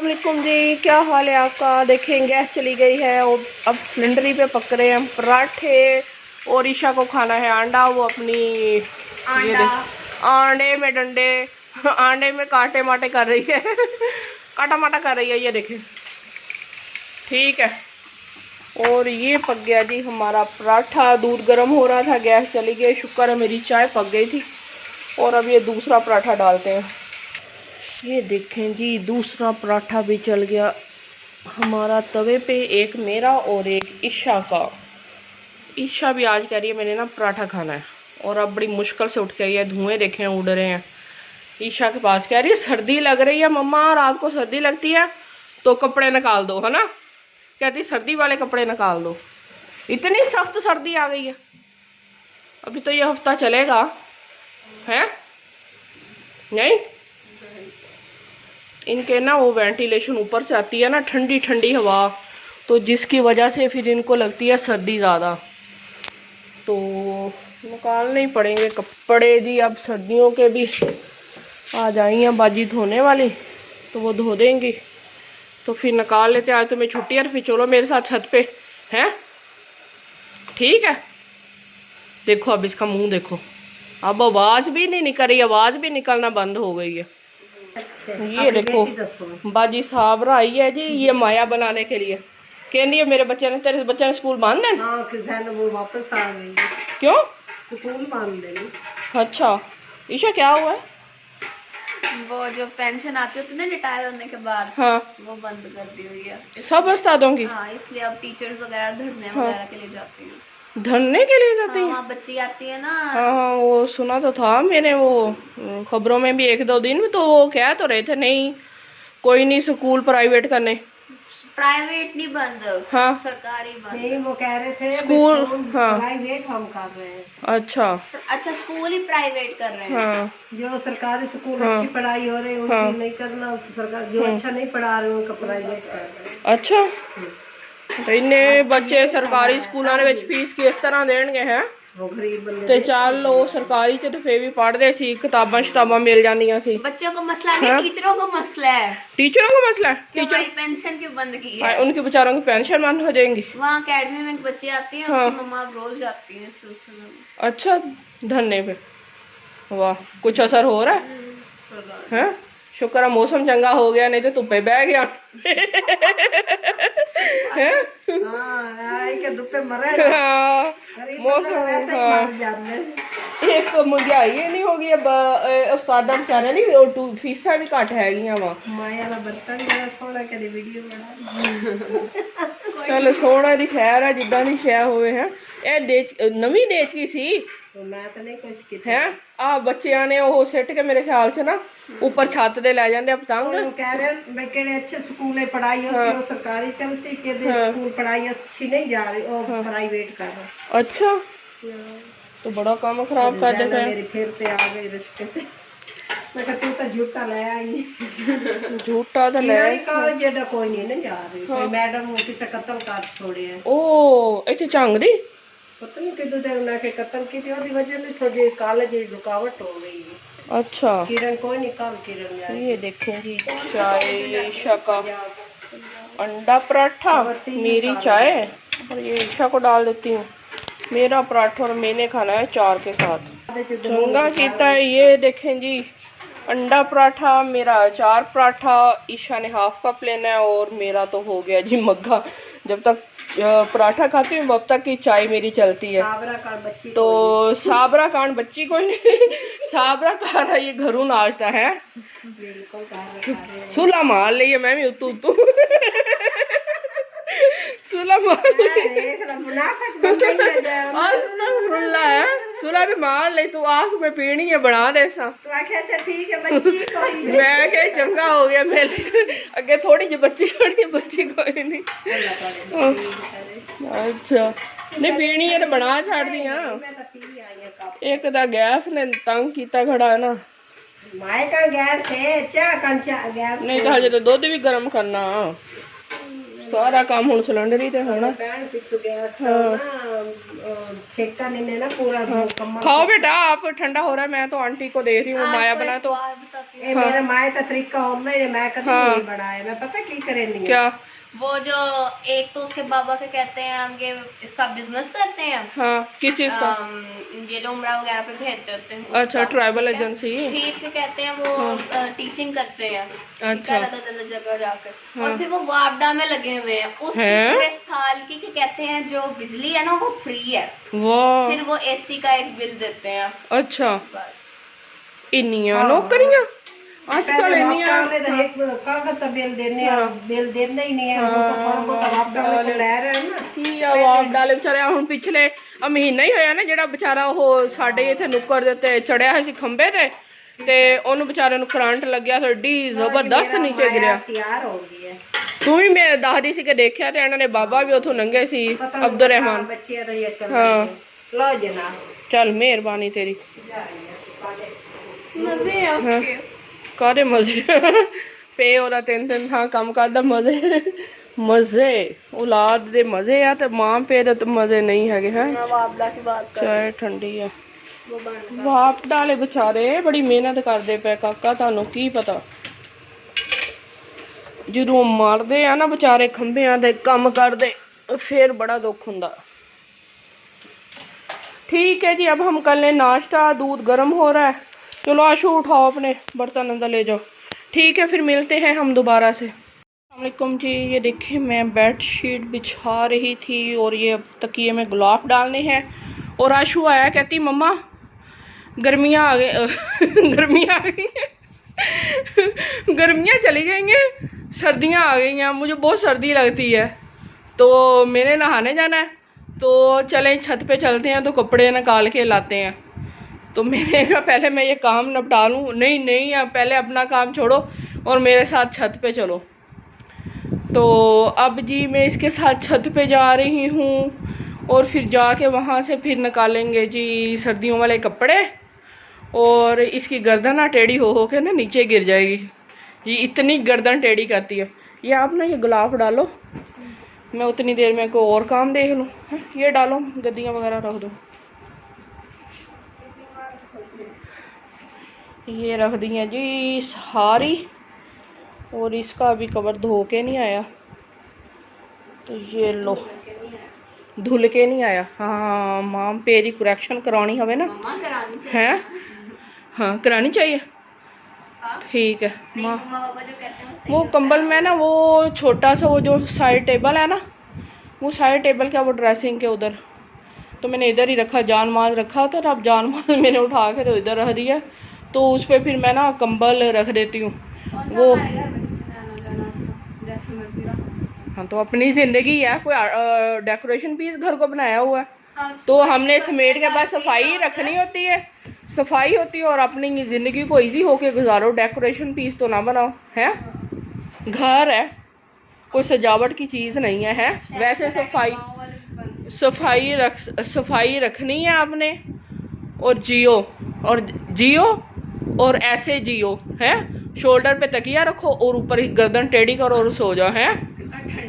वालेकुम जी, क्या हाल है आपका। देखें गैस चली गई है और अब सिलेंडर ही पे पक रहे हैं पराठे। और ईशा को खाना है अंडा। वो अपनी ये अंडे में डंडे अंडे में काटे माटे कर रही है काटा माटा कर रही है, ये देखें। ठीक है, और ये पक गया जी हमारा पराठा। दूध गर्म हो रहा था, गैस चली गई। शुक्र है मेरी चाय पक गई थी। और अब ये दूसरा पराठा डालते हैं। ये देखें जी, दूसरा पराठा भी चल गया हमारा तवे पे, एक मेरा और एक ईशा का। ईशा भी आज कह रही है मैंने ना पराठा खाना है, और अब बड़ी मुश्किल से उठ के आई है। धुएं देखें उड़ रहे हैं। ईशा के पास कह रही है सर्दी लग रही है मम्मा, रात को सर्दी लगती है तो कपड़े निकाल दो, है ना। कहती सर्दी वाले कपड़े निकाल दो। इतनी सख्त सर्दी आ गई है। अभी तो ये हफ्ता चलेगा है नहीं। इनके ना वो वेंटिलेशन ऊपर से आती है ना, ठंडी ठंडी हवा, तो जिसकी वजह से फिर इनको लगती है सर्दी ज़्यादा। तो निकालने ही पड़ेंगे कपड़े जी। अब सर्दियों के भी आ जाएंगी हैं बाजी धोने वाली, तो वो धो देंगी, तो फिर निकाल लेते। आज तो मैं छुट्टी है, फिर चलो मेरे साथ छत पे हैं। ठीक है, देखो अब इसका मुंह देखो, अब आवाज़ भी नहीं निकल रही, आवाज़ भी निकलना बंद हो गई है। ये देखो बाजी साबरा आई है जी, ये माया बनाने के लिए। कहनी है मेरे बच्चे ने, तेरे बच्चे ने स्कूल बांध देना। हाँ, वो वापस आ गई। क्यों? स्कूल बांध देनी। अच्छा, ईशा क्या हुआ है? वो जो पेंशन आती होती है ना रिटायर होने के बाद, हाँ, वो बंद कर दी हुई है। सब उस्तादों की। हाँ, इसलिए अब टीचर्स वगैरह धरने हाँ, वगैरह के लिए जाती हैं। धरने के लिए जाती हाँ, है। वहाँ बच्ची आती है ना। हाँ हाँ, वो सुना तो था मैंने, वो खबरों में भी एक दो दिन में, तो वो कह तो रहे थे नहीं कोई नहीं स्कूल प्राइवेट करने। प्राइवेट नहीं बंद, हाँ, सरकारी बंद। नहीं, वो कह रहे थे स्कूल। हाँ, प्राइवेट हम कर रहे हैं। अच्छा अच्छा, स्कूल ही प्राइवेट कर रहे हैं। हाँ, जो सरकारी स्कूल हाँ, अच्छी पढ़ाई हो रही है उनकी हाँ, नहीं करना, सरकार जो अच्छा नहीं पढ़ा रहे उनका प्राइवेट कर रहे हैं। अच्छा, तो इन्हें बच्चे सरकारी स्कूलों में फीस किस तरह देंगे हैं। वो गरीब बंदे ਤੇ ਚੱਲ ਉਹ ਸਰਕਾਰੀ ਚ ਤੇ ਫੇਰ ਵੀ ਪੜ੍ਹਦੇ ਸੀ, ਕਿਤਾਬਾਂ ਸ਼ਤਾਬਾਂ ਮਿਲ ਜਾਂਦੀਆਂ ਸੀ। बच्चों का मसला नहीं, टीचरों का मसला है। टीचरों का मसला है। कि टीचर हमारी पेंशन क्यों बंद की है। उनके बेचारों की पेंशन बंद हो जाएंगी। वहाँ अकेडमी में बच्चे आती हैं, उसकी मम्मा अब रोज जाती है इस सिलसिले में। अच्छा, धन्य पे वाह, कुछ असर हो रहा है। शुक्र है मौसम चंगा हो गया, नहीं तो धुप्पे बह गया है। मौसम एक महंगाई नहीं हो गई अब, उस्तादा बेचारे नहीं फीसा भी घट है वा। चलो सोना दी खैर है, जिदा दी शै होवे है। ए नवी देच की सी है। आ बच्चियां ने वो सिट के मेरे ख्याल से ना ऊपर छत दे ले जांदे पतंग। कह रहे मैं कहने अच्छे स्कूल में पढ़ाई हो, सरकारी चल सी के स्कूल पढ़ाई अच्छी नहीं जा रही, और प्राइवेट कर रहे। अच्छा, तो बड़ा काम खराब कर देते हैं। मेरे फिर पे आ गई रिश्ते पे। मैं कहती तो झूठा ले आई। झूठा तो ले जेड़ा कोई नहीं जा रही। कोई मैडम किसे कत्ल कर छोड़े है। ओ इथे चंग दी पता नहीं किदू दे उन्हें के कत्ल की थी, ओदी वजह से थोड़ी कॉलेज की रुकावट हो गई है। अच्छा, किरण कोई नहीं, कल किरण जाए। ये देखें जी, चाय ईशा का अंडा पराठा, मेरी चाय, और ये ईशा को डाल देती हूँ। मेरा पराठा और मैंने खाना है चार के साथ। चंगा कीता है। ये देखें जी, अंडा पराठा, मेरा अचार पराठा, ईशा ने हाफ कप लेना है, और मेरा तो हो गया जी मग्गा। जब तक पराठा खाती हूँ तब तक की चाय मेरी चलती है। तो साबरा कांड बच्ची कोई नहीं साबरा का ये घरू नाश्ता है। सुला मार लिया मैं भी उतू उतू सुला मार है, सुला भी मार ले। तू आँख में पीनी है बना दे सा। मैं क्या चंगा हो गया मेरे अगे थोड़ी जी बच्ची खड़ी, बच्ची कोई नहीं। अच्छा, नहीं पीनी है तो बना छाड़ दी। एक दा गैस ने तंग कीता खड़ा है ना। नहीं तो हजे तो दूध भी गर्म करना। सारा काम हुण सिलेंडर ही ते होना। बहन पिछू गैस का ना ठेका नहीं ना पूरा मुकम्मल। खाओ बेटा आप, ठंडा हो रहा है। मैं तो आंटी को देख रही हूँ माया बना तो ये मेरा माए का तरीका होना है, मैं कभी नहीं बनाया। मैं पता की करेंगी क्या वो जो एक तो उसके बाबा के कहते हैं हम ये इसका बिजनेस करते हैं। हाँ किस चीज का? ये जो उम्रा वगैरह पे भेजते होते हैं। अच्छा ट्रैवल एजेंसी। फिर के कहते हैं वो टीचिंग करते हैं। अच्छा अलग जगह जाकर और फिर वो वापडा में लगे हुए हैं। उस पूरे साल की के कहते हैं जो बिजली है ना वो फ्री है। वाह। फिर वो एसी का एक बिल देते हैं। अच्छा बस इन्नियां नौकरियां आजकल इन्नियां बिल देने ही नहीं है। वो तो थोड़ा बहुत वापडा वाले ले रहे हैं ना ਕੀ ਆ ਵਾਪ ਡਾਲੇ ਵਿਚਾਰੇ। ਹੁਣ ਪਿਛਲੇ ਮਹੀਨਾ ਹੀ ਹੋਇਆ ਨਾ ਜਿਹੜਾ ਵਿਚਾਰਾ ਉਹ ਸਾਡੇ ਇੱਥੇ ਨੁੱਕਰ ਦੇ ਉੱਤੇ ਚੜਿਆ ਹੋਇਆ ਸੀ ਖੰਭੇ ਤੇ ਉਹਨੂੰ ਵਿਚਾਰੇ ਨੂੰ ਕਰੰਟ ਲੱਗਿਆ ਤੇ ਏਡੀ ਜ਼ਬਰਦਸਤ ਨੀਚੇ ਗਿਰਿਆ। ਤਿਆਰ ਹੋ ਗਈ ਹੈ। ਤੂੰ ਵੀ ਮੈਂ ਦੱਸਦੀ ਸੀ ਕਿ ਦੇਖਿਆ ਤੇ ਇਹਨਾਂ ਨੇ ਬਾਬਾ ਵੀ ਉੱਥੋਂ ਲੰਘੇ ਸੀ ਅਬਦੁਰ ਰਹਿਮਾਨ। ਬੱਚਿਆਂ ਦਾ ਇਹ ਚੱਲ ਹਾਂ ਲਓ ਜਨਾਬ ਚੱਲ ਮਿਹਰਬਾਨੀ ਤੇਰੀ। मजे हैं उसके। ਕਾਹਦੇ ਮਜ਼ੇ ਪੇ ਉਹਦਾ ਤਿੰਨ ਥਾਂ ਕੰਮ ਕਰਦਾ ਮਜ਼ੇ ਮਜ਼ੇ ਔਲਾਦ ਦੇ ਮਜ਼ੇ ਆ ਤੇ ਮਾਂ ਪੇ ਦੇ ਤਾਂ ਮਜ਼ੇ ਨਹੀਂ ਹੈਗੇ ਹੈ। वापडा की बात कर ਚਾਹੇ ਠੰਡੀ ਆ वो बंद ਵਾਪ ਡਾਲੇ ਵਿਚਾਰੇ ਬੜੀ ਮਿਹਨਤ ਕਰਦੇ ਪਏ ਕਾਕਾ, ਤੁਹਾਨੂੰ ਕੀ ਪਤਾ। ਜਦੋਂ ਮਰਦੇ ਆ ਨਾ ਵਿਚਾਰੇ ਖੰਭਿਆਂ ਦੇ ਕੰਮ ਕਰਦੇ फिर बड़ा दुख ਹੁੰਦਾ। ठीक है जी अब हम कर लें नाश्ता। दूध गर्म हो रहा है। चलो आशु उठाओ अपने बर्तन अंदर ले जाओ। ठीक है फिर मिलते हैं हम दोबारा से। अस्सलामुअलैकुम जी। ये देखिए मैं बेड शीट बिछा रही थी और ये तकिए में गुलाब डालने हैं और आशु आया कहती मम्मा गर्मियाँ आ गई गर्मियाँ आ गई हैं गर्मियाँ चली गई हैं, सर्दियाँ आ गई हैं, मुझे बहुत सर्दी लगती है तो मैंने नहाने जाना है तो चलें छत पे चलते हैं तो कपड़े निकाल के लाते हैं। तो मैंने कहा पहले मैं ये काम निपटा लूँ। नहीं नहीं आप पहले अपना काम छोड़ो और मेरे साथ छत पे चलो। तो अब जी मैं इसके साथ छत पे जा रही हूँ और फिर जाके वहाँ से फिर निकालेंगे जी सर्दियों वाले कपड़े और इसकी गर्दन ना टेढ़ी हो के ना नीचे गिर जाएगी। ये इतनी गर्दन टेढ़ी करती है। ये आप ना ये गुलाब डालो, मैं उतनी देर में कोई और काम देख लूँ। ये डालो गद्दियाँ वगैरह रख दो। ये रख दी हैं जी सारी और इसका अभी कवर धो के नहीं आया तो ये लो धुल के नहीं आया। हाँ माम पेरी करेक्शन करवानी हवे ना है। हाँ करानी चाहिए। ठीक है माँ। वो कंबल में ना वो छोटा सा वो जो साइड टेबल है ना वो साइड टेबल क्या वो ड्रेसिंग के उधर तो मैंने इधर ही रखा, जान माज रखा होता है। अब जान माज मैंने उठा के तो इधर रख दिया तो उस पर फिर मैं ना कंबल रख देती हूँ वो। हाँ तो अपनी ज़िंदगी है, कोई डेकोरेशन पीस घर को बनाया हुआ है तो हमने समेट के बाद सफाई रखनी होती है, सफाई होती है और अपनी ज़िंदगी को इजी होके गुजारो। डेकोरेशन पीस तो ना बनाओ है। घर है कोई सजावट की चीज़ नहीं है वैसे सफाई रखनी है आपने और जियो और ऐसे जियो है। शोल्डर पे तकिया रखो और ऊपर गर्दन टेढ़ी करो और सो जाओ है।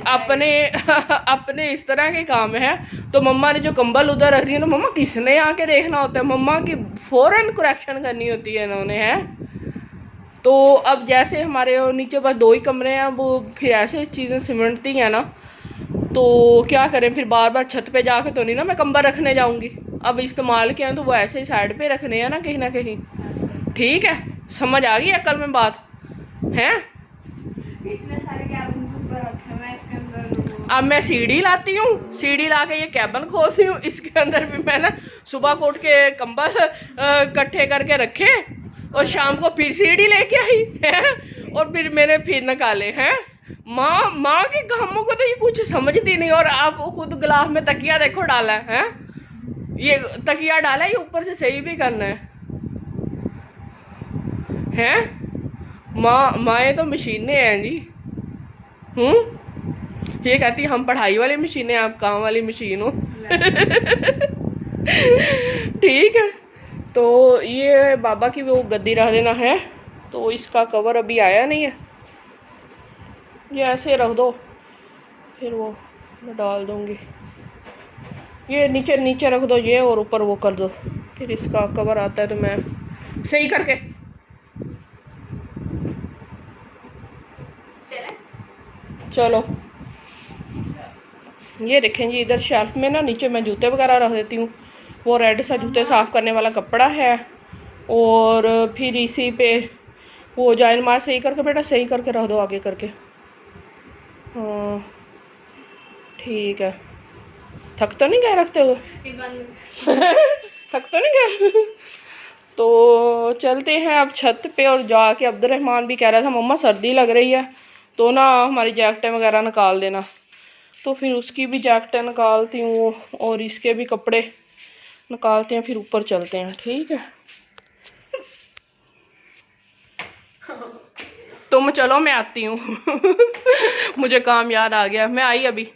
अपने इस तरह के काम है। तो मम्मा ने जो कंबल उधर रख दिया ना मम्मा किसने आके देखना होता है, मम्मा की फौरन करेक्शन करनी होती है इन्होंने है। तो अब जैसे हमारे नीचे बस 2 ही कमरे हैं वो फिर ऐसे चीज़ें सिमटती हैं ना तो क्या करें फिर बार बार छत पे जाके तो नहीं ना मैं कंबल रखने जाऊंगी। अब इस्तेमाल किया तो वो ऐसे ही साइड पे रखने हैं ना कहीं ना कहीं। ठीक है समझ आ गई अकल में बात है। इतने सारे कैबिन ऊपर रखे हुए हैं इसके अंदर। अब मैं सीढ़ी लाती हूँ, सीढ़ी ला के ये कैबिन खोलती हूँ, इसके अंदर भी मैं ना सुबह को उठ के कंबल इकट्ठे करके रखे और शाम को फिर सीढ़ी लेके आई है और फिर मैंने फिर निकाले हैं। माँ के कामों को तो ये कुछ समझती नहीं। और आप खुद गिलाफ में तकिया देखो डाला है, ये तकिया डाला है, ये ऊपर से सही भी करना है। माँ तो मशीनें हैं जी। ये कहती हम पढ़ाई वाली मशीन है, आप काम वाली मशीन हो। ठीक है तो ये बाबा की वो गद्दी रख देना है तो इसका कवर अभी आया नहीं है, ये ऐसे रख दो फिर वो मैं डाल दूँगी। ये नीचे नीचे रख दो ये, और ऊपर वो कर दो, फिर इसका कवर आता है तो मैं सही करके। चलो ये देखें जी, इधर शेल्फ में ना नीचे मैं जूते वगैरह रख देती हूँ। वो रेड सा जूते साफ़ करने वाला कपड़ा है, और फिर इसी पे वो जाइन मार सही करके, बेटा सही करके रख दो आगे करके। हाँ ठीक है। थक तो नहीं गए रखते हुए? थक तो नहीं गए? तो चलते हैं अब छत पे, और जाके अब्दुर्रहमान भी कह रहा था मम्मा सर्दी लग रही है तो ना हमारी जैकेटें वगैरह निकाल देना, तो फिर उसकी भी जैकेटें निकालती हूँ और इसके भी कपड़े निकालते हैं, फिर ऊपर चलते हैं। ठीक है तुम चलो मैं आती हूँ। मुझे काम याद आ गया, मैं आई अभी।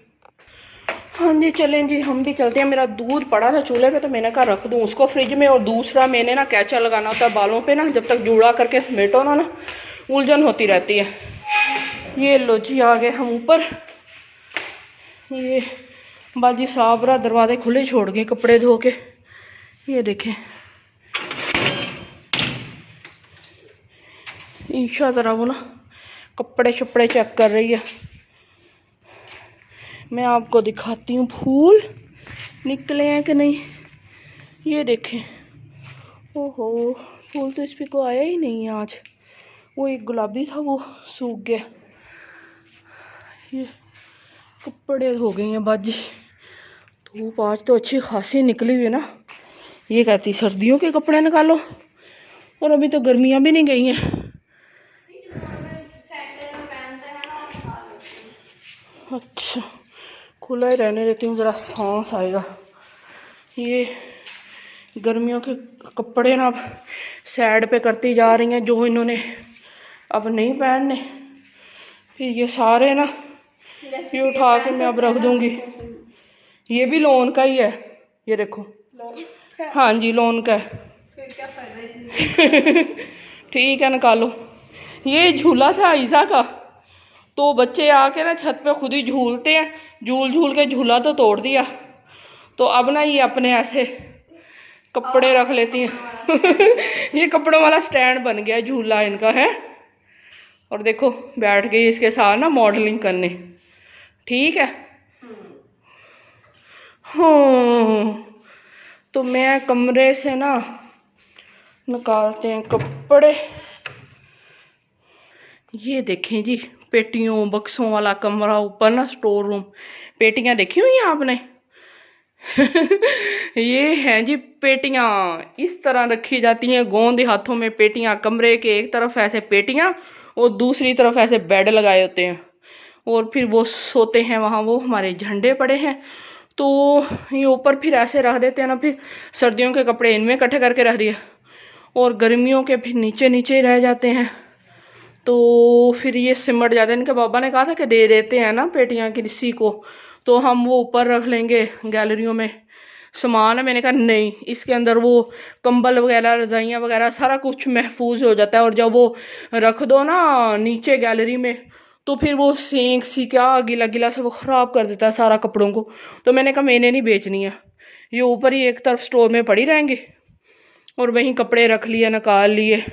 हाँ जी चलें जी, हम भी चलते हैं। मेरा दूध पड़ा था चूल्हे पे तो मैंने कहा रख दूँ उसको फ्रिज में, और दूसरा मैंने ना कैचा लगाना होता है बालों पे ना, जब तक जूड़ा करके समेटो ना उलझन होती रहती है। ये लो जी आ गए हम ऊपर। ये बाजी साबरा दरवाजे खुले छोड़ गए कपड़े धो के। ये देखें ईशा तरह वो ना कपड़े शपड़े चेक कर रही है। मैं आपको दिखाती हूँ फूल निकले हैं कि नहीं। ये देखें, ओहो फूल तो इस पे को आया ही नहीं है आज। वो एक गुलाबी था वो सूख गया। ये कपड़े हो गए हैं बाजी, धूप आज तो अच्छी खासी निकली हुई है ना। ये कहती सर्दियों के कपड़े निकालो, और अभी तो गर्मियाँ भी नहीं गई हैं। अच्छा खुला ही रहने देती हूँ, ज़रा सांस आएगा। ये गर्मियों के कपड़े ना अब साइड पे करती जा रही हैं, जो इन्होंने अब नहीं पहनने। फिर ये सारे ना ये उठा के मैं अब रख दूँगी। ये भी लोन का ही है, ये देखो। हाँ जी लोन का है। ठीक है निकालो। ये झूला था ईज़ा का, तो बच्चे आके ना छत पे खुद ही झूलते हैं, झूल झूल के झूला तो तोड़ दिया, तो अब ना ये अपने ऐसे कपड़े रख लेती हैं। ये कपड़ों वाला स्टैंड बन गया झूला इनका है। और देखो बैठ गई इसके साथ ना मॉडलिंग करने। ठीक है हाँ, तो मैं कमरे से ना निकालते हैं कपड़े। ये देखें जी पेटियों बक्सों वाला कमरा, ऊपर ना स्टोर रूम। पेटियां देखी हुई हैं आपने? ये हैं जी पेटियां, इस तरह रखी जाती हैं गोंद हाथों में पेटियां। कमरे के एक तरफ ऐसे पेटियां और दूसरी तरफ ऐसे बेड लगाए होते हैं, और फिर वो सोते हैं वहाँ। वो हमारे झंडे पड़े हैं, तो ये ऊपर फिर ऐसे रख देते हैं ना। फिर सर्दियों के कपड़े इनमें इकट्ठे करके रख दिए, और गर्मियों के फिर नीचे नीचे ही रह जाते हैं, तो फिर ये सिमट जाते हैं। इनके बाबा ने कहा था कि दे देते हैं ना पेटियां किसी को, तो हम वो ऊपर रख लेंगे गैलरियों में सामान है। मैंने कहा नहीं, इसके अंदर वो कंबल वगैरह रजाइयाँ वगैरह सारा कुछ महफूज हो जाता है, और जब वो रख दो ना नीचे गैलरी में तो फिर वो सेंक सी क्या गीला गीला सा वो ख़राब कर देता है सारा कपड़ों को। तो मैंने कहा मैंने नहीं बेचनी है, ये ऊपर ही एक तरफ स्टोर में पड़ी रहेंगे। और वहीं कपड़े रख लिए निकाल लिए।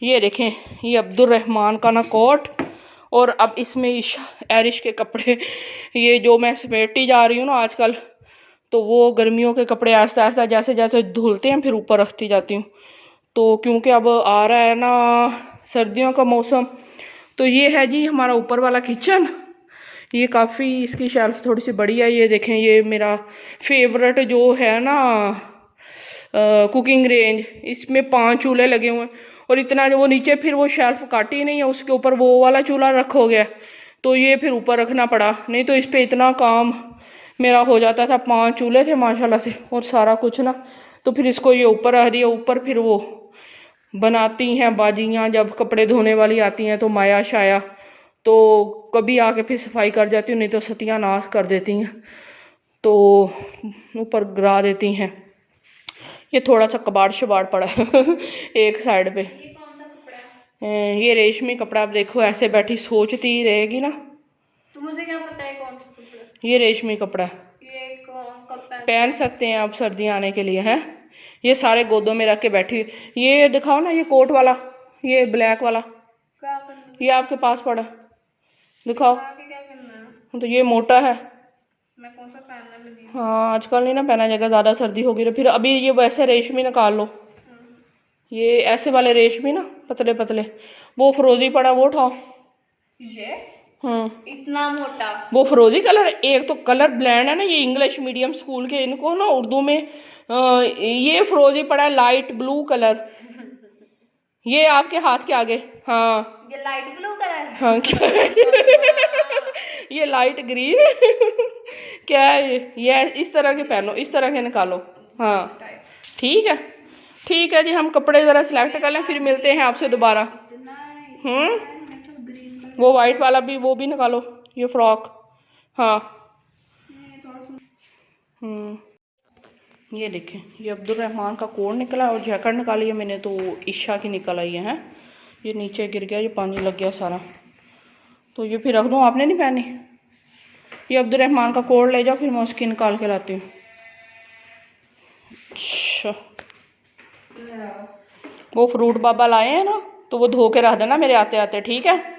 ये देखें ये अब्दुर्रहमान का ना कोट, और अब इसमें एरिश के कपड़े, ये जो मैं समेटती जा रही हूँ ना आजकल, तो वो गर्मियों के कपड़े आहिस्ता आहिस्ता जैसे जैसे धुलते हैं फिर ऊपर रखती जाती हूँ। तो क्योंकि अब आ रहा है ना सर्दियों का मौसम। तो ये है जी हमारा ऊपर वाला किचन। ये काफ़ी इसकी शेल्फ थोड़ी सी बड़ी है। ये देखें ये मेरा फेवरेट जो है ना कुकिंग रेंज, इसमें 5 चूल्हे लगे हुए हैं, और इतना जो वो नीचे फिर वो शेल्फ काटी नहीं है, उसके ऊपर वो वाला चूल्हा रखा हो गया, तो ये फिर ऊपर रखना पड़ा। नहीं तो इस पर इतना काम मेरा हो जाता था। 5 चूल्हे थे माशाल्लाह से, और सारा कुछ ना, तो फिर इसको ये ऊपर रख दिया। ऊपर फिर वो बनाती हैं बाजियाँ, जब कपड़े धोने वाली आती हैं तो माया शाया, तो कभी आके फिर सफाई कर जाती हूँ, नहीं तो सत्यानाश कर देती हैं, तो ऊपर गिरा देती हैं। ये थोड़ा सा कबाड़ शबाड़ पड़ा है एक साइड पे। ये कौन सा कपड़ा है? ये रेशमी कपड़ा। आप देखो ऐसे बैठी सोचती रहेगी ना। तो मुझे क्या पता है कौन सा ये रेशमी कपड़ा है, ये कब पहन सकते हैं आप सर्दी आने के लिए हैं। ये सारे गोदों में रख के बैठी हुई। ये दिखाओ ना, ये कोट वाला, ये ब्लैक वाला, क्या करना ये आपके पास पड़ा, दिखाओ। आगे क्या करना है? तो ये मोटा है। मैं कौन सा पहनने लगी? हाँ आजकल नहीं ना पहना जाएगा, ज़्यादा सर्दी होगी तो फिर अभी ये वैसे रेशमी निकाल लो, ये ऐसे वाले रेशमी ना पतले पतले, वो फिरोजी पड़ा वो उठाओ। ये इतना मोटा, वो फिरोजी कलर, एक तो कलर ब्लैंड है ना, ये इंग्लिश मीडियम स्कूल के, इनको ना उर्दू में ये फिरोजी पड़ा है लाइट ब्लू कलर, ये आपके हाथ के आगे। हाँ ये लाइट ब्लू कलर। हाँ क्या ये लाइट ग्रीन क्या है ये इस तरह के पहनो, इस तरह के निकालो। हाँ ठीक है जी, हम कपड़े ज़रा सिलेक्ट कर लें, फिर मिलते हैं आपसे दोबारा। वो वाइट वाला भी, वो भी निकालो, ये फ्रॉक। हाँ ये देखें, ये अब्दुल रहमान का कोट निकला और जैकेट निकाली है मैंने, तो ईशा की निकल आई है। ये नीचे गिर गया, ये पानी लग गया सारा, तो ये फिर रख दूँ, आपने नहीं पहनी। ये अब्दुल रहमान का कोट ले जाओ, फिर मैं उसकी निकाल के लाती हूँ। अच्छा वो फ्रूट बाबा लाए हैं ना, तो वो धो के रख देना मेरे आते आते, ठीक है।